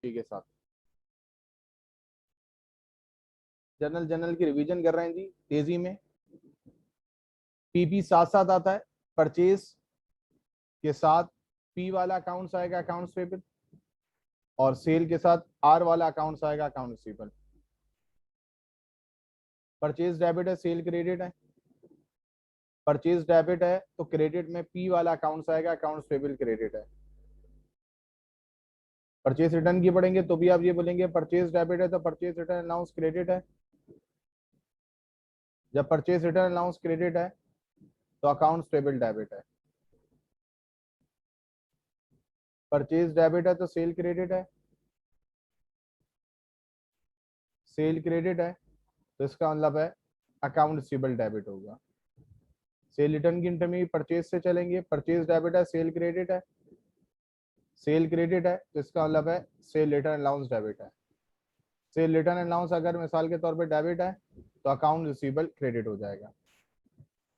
के साथ जनरल की रिवीजन कर रहे हैं जी तेजी में। पीपी साथ साथ आता है, परचेज के साथ पी वाला अकाउंट्स आएगा अकाउंट्स पेबल, और सेल के साथ आर वाला अकाउंट्स आएगा अकाउंट रिसीवेबल। परचेज डेबिट है, सेल क्रेडिट है। परचेज डेबिट है तो क्रेडिट में पी वाला अकाउंट्स आएगा अकाउंट्स पेबल क्रेडिट है। परचेज रिटर्न की पढ़ेंगे तो भी आप ये बोलेंगे परचेज डेबिट है तो परचेज रिटर्न अलाउंस क्रेडिट है। जब परचेज रिटर्न अलाउंस क्रेडिट है तो अकाउंट्स पेबल डेबिट है। परचेज डेबिट है तो सेल क्रेडिट है, सेल क्रेडिट है तो इसका मतलब है अकाउंट रिसीवेबल डेबिट होगा। सेल रिटर्न की इंटर में परचेज से चलेंगे, परचेज डेबिट है, सेल क्रेडिट है, सेल क्रेडिट है तो इसका मतलब है सेल रिटर्न अलाउंस डेबिट है। सेल रिटर्न अलाउंस अगर मिसाल के तौर पे डेबिट है तो अकाउंट रिसीवेबल क्रेडिट हो जाएगा।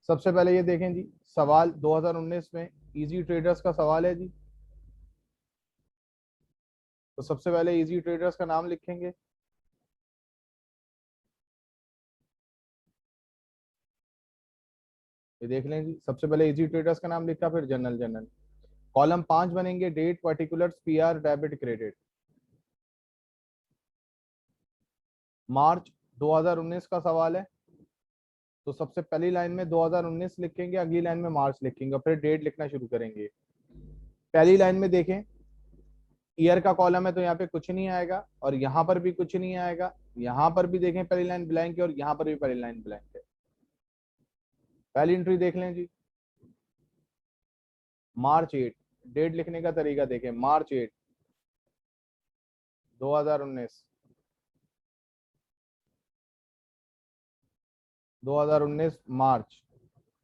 सबसे पहले ये देखें जी, सवाल 2019 में इजी ट्रेडर्स का सवाल है जी। तो सबसे पहले इजी ट्रेडर्स का नाम लिखेंगे। ये देख लें जी, सबसे पहले इजी ट्रेडर्स का नाम लिखा, फिर जनरल। कॉलम 5 बनेंगे, date, particulars, PR, debit, credit. मार्च 2019 का सवाल है तो सबसे पहली लाइन में 2019 लिखेंगे, अगली लाइन में मार्च लिखेंगे, फिर डेट लिखना शुरू करेंगे। पहली लाइन में देखें, ईयर का कॉलम है तो यहाँ पे कुछ नहीं आएगा और यहाँ पर भी कुछ नहीं आएगा। यहाँ पर भी देखें पहली लाइन ब्लैंक है और यहाँ पर भी पहली लाइन ब्लैंक है। पहली एंट्री देख लें जी, मार्च 8। डेट लिखने का तरीका देखें, मार्च 8 2019। 2019 मार्च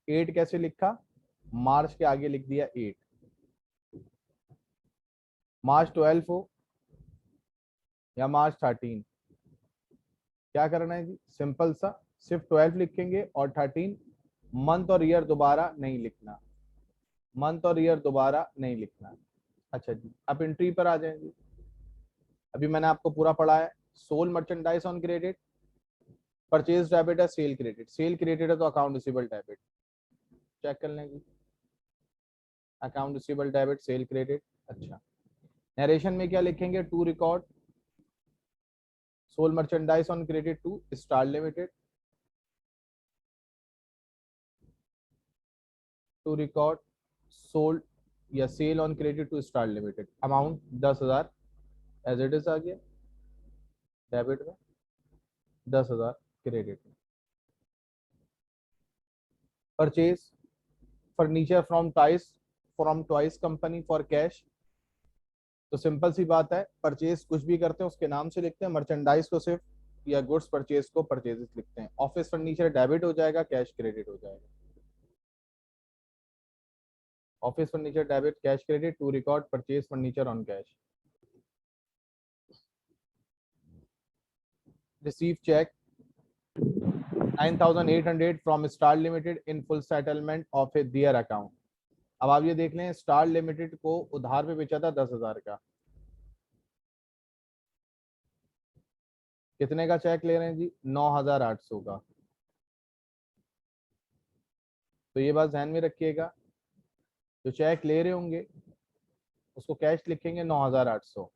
8 कैसे लिखा, मार्च के आगे लिख दिया 8। मार्च 12 हो या मार्च 13, क्या करना है जी, सिंपल सा, सिर्फ 12 लिखेंगे और 13, मंथ और ईयर दोबारा नहीं लिखना, मंथ और ईयर दोबारा नहीं लिखना। अच्छा जी, अब एंट्री पर आ जाएंगे। अभी मैंने आपको पूरा पढ़ा है, sold merchandise on credit, purchase debit है, सेल क्रेडिट, सेल क्रेडिट है तो अकाउंट रिसीवेबल डेबिट। चेक कर लें जी, account receivable debit, sale credit. अच्छा, नरेशन में क्या लिखेंगे, to record sold merchandise on credit to Star Limited, to record sold या sale on credit to Star Limited, amount 10,000 as it is आ गया डेबिट में, 10,000 क्रेडिट में। Purchase furniture from Twice company for cash, तो simple सी बात है, purchase कुछ भी करते हैं उसके नाम से लिखते हैं, मर्चेंडाइज को सिर्फ या गुड्स परचेज को परचेजेस लिखते हैं। ऑफिस फर्नीचर डेबिट हो जाएगा, कैश क्रेडिट हो जाएगा। Office furniture debit, cash credit, to record purchase furniture on cash. Receive cheque 9,800 from star limited in full settlement of a their account. अब आप ये देख लें, स्टार लिमिटेड को उधार पे बेचा था 10,000 का, कितने का चेक ले रहे हैं जी, 9,800 का। तो ये बात ध्यान में रखिएगा, जो चेक ले रहे होंगे उसको कैश लिखेंगे 9,800,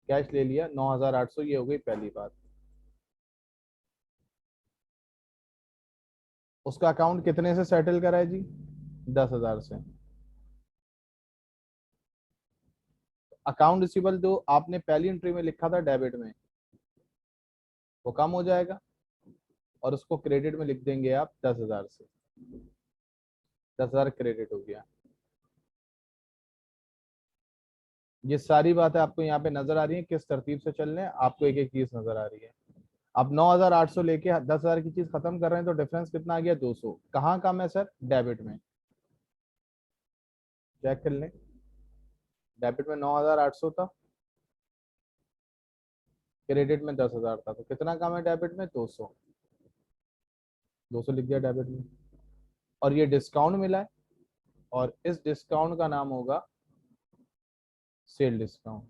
कैश ले लिया 9,800, ये हो गई पहली बात। उसका अकाउंट कितने से सेटल करा है जी, 10,000 से। अकाउंट रिसीवेबल जो आपने पहली एंट्री में लिखा था डेबिट में, वो कम हो जाएगा और उसको क्रेडिट में लिख देंगे आप 10,000 से, 10,000 क्रेडिट हो गया। ये सारी बातें आपको यहाँ पे नजर आ रही है, किस तरतीब से चल रहे हैं, आपको एक एक चीज नजर आ रही है। अब 9,800 लेके 10,000 की चीज खत्म कर रहे हैं तो डिफरेंस कितना आ गया, 200। कहाँ कम है सर, डेबिट में, चेक कर लें। डेबिट में 9,800 था, क्रेडिट में 10,000 था, तो कितना कम है डेबिट में, 200। 200 लिख दिया डेबिट में, और ये डिस्काउंट मिला है और इस डिस्काउंट का नाम होगा सेल डिस्काउंट।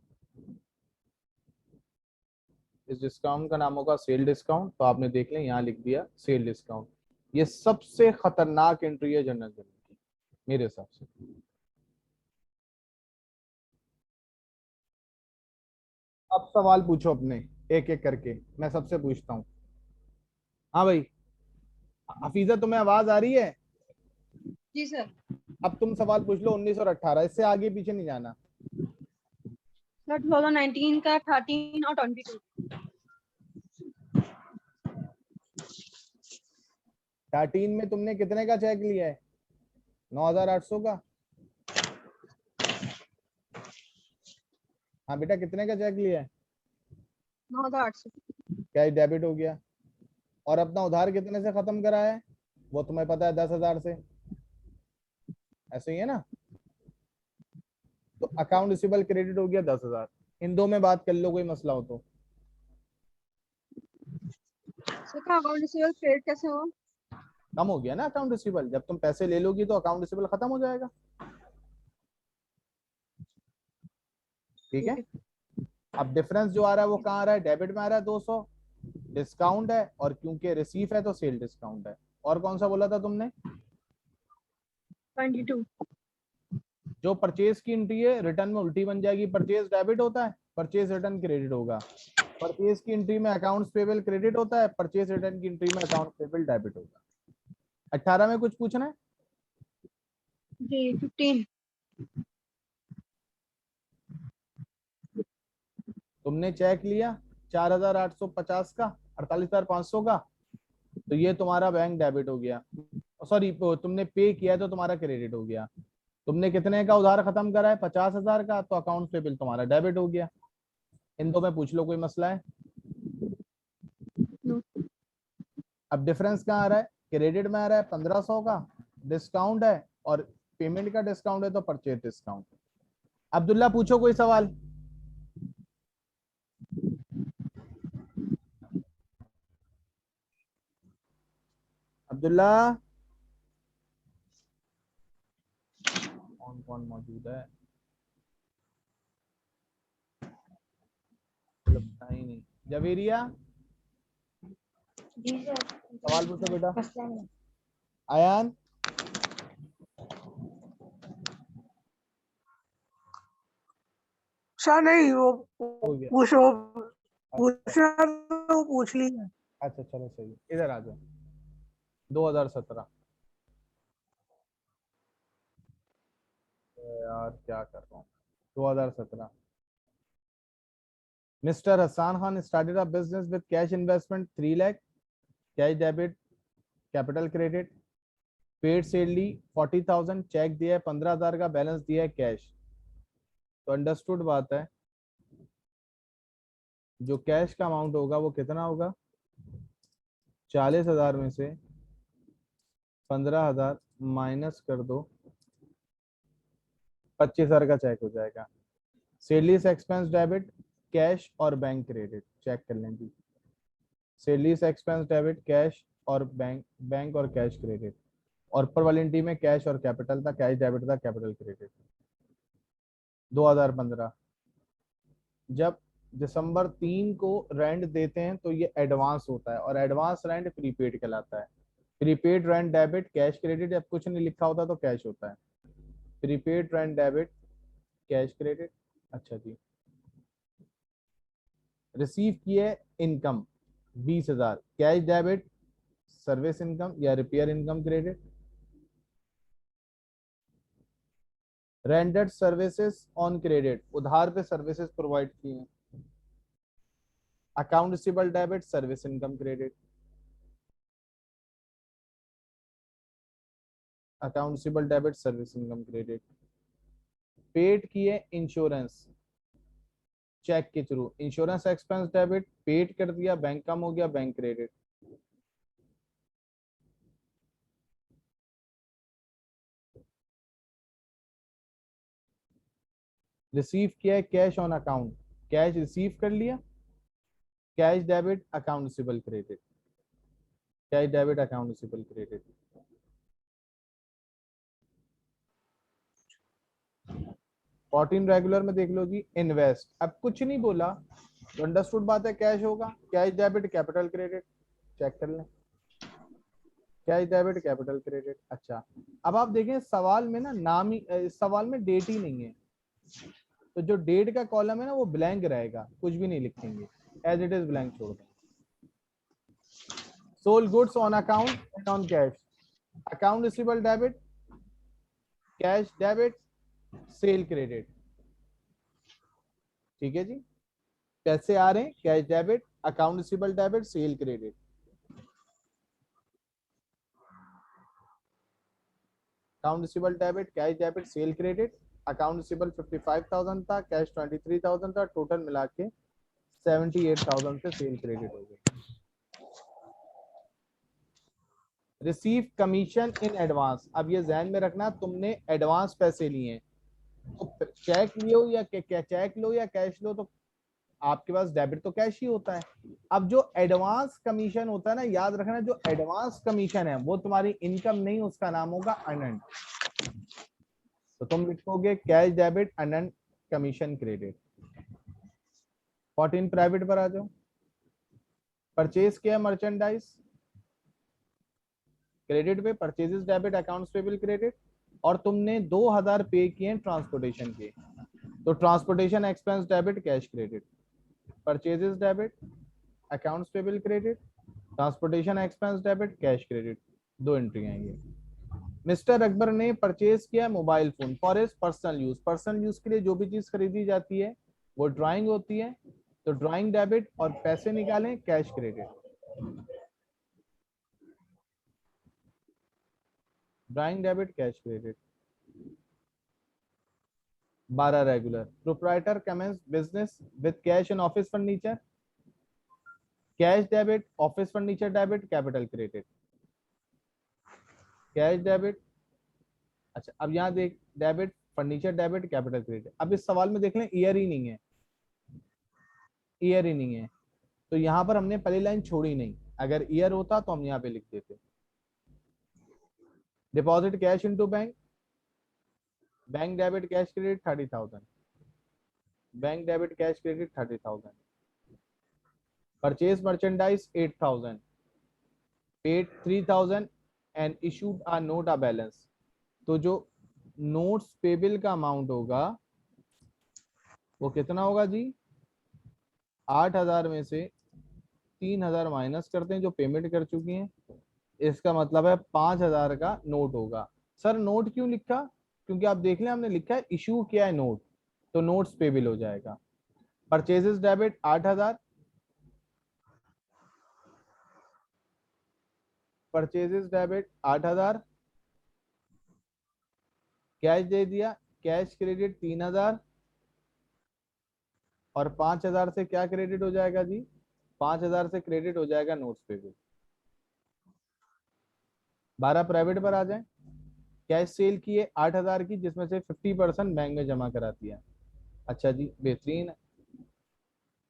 इस डिस्काउंट का नाम होगा सेल डिस्काउंट, तो आपने देख लें यहाँ लिख दिया सेल डिस्काउंट। ये सबसे खतरनाक एंट्री है जनरल जर्नल की मेरे हिसाब से। अब सवाल पूछो अपने, एक एक करके मैं सबसे पूछता हूँ। हाँ भाई, हफीजा तुम्हें आवाज आ रही है? जी सर। अब तुम सवाल पूछ लो 19 और 18, इससे आगे पीछे नहीं जाना। सर 2019 का 13 और 22। 13 में तुमने कितने का चेक लिया है? 9,800 का। हाँ बेटा, कितने का चेक लिया है? 9,800। कैश डेबिट हो गया। और अपना उधार कितने से खत्म करा है? वो तुम्हें पता है 10,000 से, ऐसे ही है ना? तो अकाउंट रिसीवेबल क्रेडिट हो गया 10,000। इन दो में बात कर लो, कोई मसला हो तो। सर का अकाउंट रिसीवेबल क्रेडिट कैसे हो? कम हो गया ना अकाउंट रिसीवेबल, जब तुम पैसे ले लोगी तो अकाउंट रिसीवेबल खत्म हो जाएगा। ठीक है। ठीक है। अब डिफरेंस जो आ रहा है वो कहाँ आ रहा है? डेबिट में आ रहा है 200, डिस्काउंट है, और क्योंकि रिसीव है तो सेल डिस्काउंट है। और कौन सा बोला था तुमने? 22। जो परचेज की एंट्री है रिटर्न में उल्टी बन जाएगी। परचेज डेबिट होता है, परचेज रिटर्न क्रेडिट होगा। परचेज की एंट्री में अकाउंट्स पेबल क्रेडिट होता है, परचेज रिटर्न की एंट्री में अकाउंट पेबल डेबिट होगा। 18 में कुछ पूछना है? जी 15। तुमने चेक लिया 4,850 का, 48,500 का, तो ये तुम्हारा बैंक डेबिट हो गया। सॉरी, तुमने पे किया है तो तुम्हारा क्रेडिट हो गया। तुमने कितने का उधार खत्म करा है? 50,000 का, तो अकाउंट पेबल तुम्हारा डेबिट हो गया। इन दो में पूछ लो, कोई मसला है? नो। अब डिफरेंस कहाँ आ रहा है? क्रेडिट में आ रहा है 1,500 का, डिस्काउंट है, और पेमेंट का डिस्काउंट है तो परचेज डिस्काउंट। अब्दुल्ला पूछो कोई सवाल। अब्दुल्ला, कौन कौन मौजूद है? लगता ही नहीं। जवेरिया, जी सर। सवाल पूछो बेटा। मसला नहीं। आयान, अच्छा नहीं, वो हो गया। पूछो, अच्छा पूछना तो पूछ लिया। अच्छा, चलो सही है, इधर आ जाओ। 2017। यार क्या कर रहा हूँ। 2017, mister Hasan Khan started a business with cash investment 3 lakh, cash debit, capital credit, paid salary 40,000, cheque दिया है 15,000 का, बैलेंस दिया है कैश। तो अंडरस्टूड बात है, जो कैश का अमाउंट होगा वो कितना होगा? 40,000 में से 15,000 माइनस कर दो, 25,000 का चेक हो जाएगा। सेलिस एक्सपेंस डेबिट, कैश और बैंक क्रेडिट, चेक कर लें जी। सेलिस एक्सपेंस डेबिट, कैश और बैंक, बैंक और कैश क्रेडिट। और पर वारंटी में कैश और कैपिटल था, कैश डेबिट था, कैपिटल क्रेडिट। 2015, जब दिसंबर 3 को रेंट देते हैं तो ये एडवांस होता है, और एडवांस रेंट प्रीपेड कहलाता है। Prepaid rent debit, cash credit, जब कुछ नहीं लिखा होता तो कैश होता है। Prepaid rent debit, cash credit. अच्छा जी, रिसीव किए income 20,000, cash debit, service income या repair income credit. Rendered services on credit, उधार पे सर्विसेज प्रोवाइड की हैं। Account receivable debit, service income credit. Account receivable debit, service income credit. Paid किए insurance cheque के थ्रू, इंश्योरेंस एक्सपेंस डेबिट, पेड कर दिया, बैंक कम हो गया, बैंक क्रेडिट। रिसीव किया है cash on account, cash receive कर लिया, cash debit, account receivable credit, cash debit, account receivable credit. 14 regular में देख लो जी, इन्वेस्ट, अब कुछ नहीं बोला तो अंडरस्टूड बात है, कैश होगा, cash debit capital credit, check कर लें, कैश डेबिट कैपिटल क्रेडिट। अच्छा, अब आप देखें सवाल में ना नाम ही, इस सवाल में डेट ही नहीं है, तो जो डेट का कॉलम है ना वो ब्लैंक रहेगा, कुछ भी नहीं लिखेंगे, एज इट इज ब्लैंक छोड़ दें। Sold goods on account and on cash, account receivable debit, cash debit, sale credit, ठीक है जी। कैसे आ रहे हैं, cash debit, account receivable debit, sale credit. Account receivable debit, cash debit, sale credit. Account receivable 55,000 था, cash 23,000 था, total मिला के 78,000 से सेल क्रेडिट हो गई। रिसीव कमीशन इन एडवांस, अब ये ध्यान में रखना, तुमने एडवांस पैसे लिए हैं, तो चेक लियो या चेक लो या कैश लो, तो आपके पास डेबिट तो कैश ही होता है। अब जो एडवांस कमीशन होता है ना, याद रखना, जो एडवांस कमीशन है वो तुम्हारी इनकम नहीं, उसका नाम होगा अनअर्न्ड, तो तुम लिखोगे cash debit unearned commission credit. 14 private पर आ जाओ, परचेज किया मर्चेंडाइज, क्रेडिट पे, purchases debit, accounts payable credit, और तुमने 2000 पे किए ट्रांसपोर्टेशन के, तो transportation expense debit, cash credit, purchases debit, accounts payable credit, transportation expense debit, cash credit, 2 entry आएंगे। मिस्टर अकबर ने परचेज किया mobile phone for his personal use, personal use के लिए जो भी चीज खरीदी जाती है वो ड्राइंग होती है, तो ड्राइंग डेबिट, और पैसे निकालें, cash credit, drawing debit, cash credit. 12 regular, proprietor commence business with cash and office furniture, cash debit, office furniture debit, capital credit, cash debit. अच्छा, अब यहाँ देख, debit, furniture debit, capital credit. अब इस सवाल में देख लें ईयर ही नहीं है, ईयर ही नहीं है, तो यहाँ पर हमने पहली लाइन छोड़ी नहीं, अगर ईयर होता तो हम यहाँ पे लिख देते। Deposit cash into bank, bank debit cash credit 30,000, bank debit cash credit 30,000, purchase merchandise 8,000, paid 3,000 and issued a note a balance, तो जो नोट्स पेबल का अमाउंट होगा वो कितना होगा जी, 8,000 में से 3,000 माइनस करते हैं जो पेमेंट कर चुकी हैं, इसका मतलब है 5,000 का नोट होगा। सर नोट क्यों लिखा, क्योंकि आप देख लें हमने लिखा है इशू किया है नोट, तो नोट्स पेबल हो जाएगा। Purchases debit 8,000, purchases debit 8,000, cash दे दिया, कैश क्रेडिट 3,000, और 5,000 से क्या क्रेडिट हो जाएगा जी, 5,000 से क्रेडिट हो जाएगा नोट्स पेबल। 12 प्राइवेट पर आ जाए, कैश सेल की है 8,000 की, जिसमें से 50% बैंक में जमा कराती है। अच्छा जी, बेहतरीन।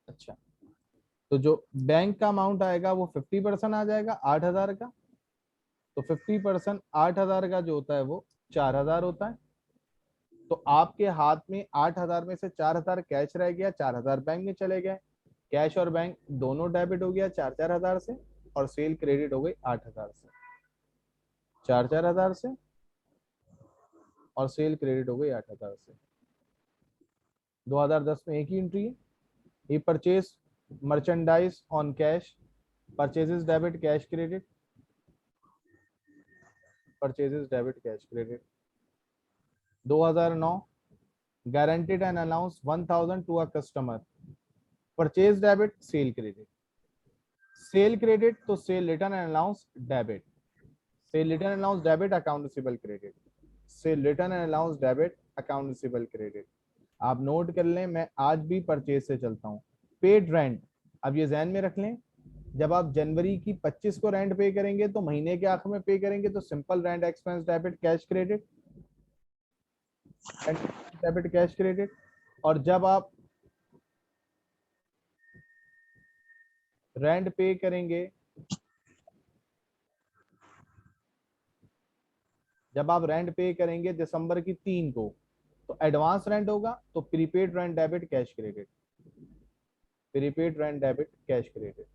अच्छा, तो जो बैंक का अमाउंट आएगा वो 50% आ जाएगा 8,000 का, तो 50% 8,000 का जो होता है वो 4,000 होता है, तो आपके हाथ में 8,000 में से 4,000 कैश रह गया, 4,000 बैंक में चले गए, कैश और बैंक दोनों डेबिट हो गया 4,000 से, और सेल क्रेडिट हो गई 8,000 से, 4,000 से, और सेल क्रेडिट हो गई 8,000 से। 2010 में एक ही एंट्री है, he purchase merchandise on cash, purchases debit cash credit, purchases debit cash credit. 2009 guaranteed and announced 1,000 to a customer, purchase debit, sale credit, sale credit तो sale return and announce debit, sale return announce debit, account receivable credit, sale return and announce debit, account receivable credit. आप note कर लें, मैं आज भी purchase से चलता हूँ। पेड रेंट, अब ये ध्यान में रख लें, जब आप जनवरी की 25 को रेंट पे करेंगे तो महीने के आखिर में पे करेंगे, तो simple rent expense debit cash credit, debit cash credit. और जब आप रेंट पे करेंगे, जब आप रेंट पे करेंगे दिसंबर की 3 को, तो एडवांस रेंट होगा तो prepaid rent debit cash credit, prepaid rent debit cash credit.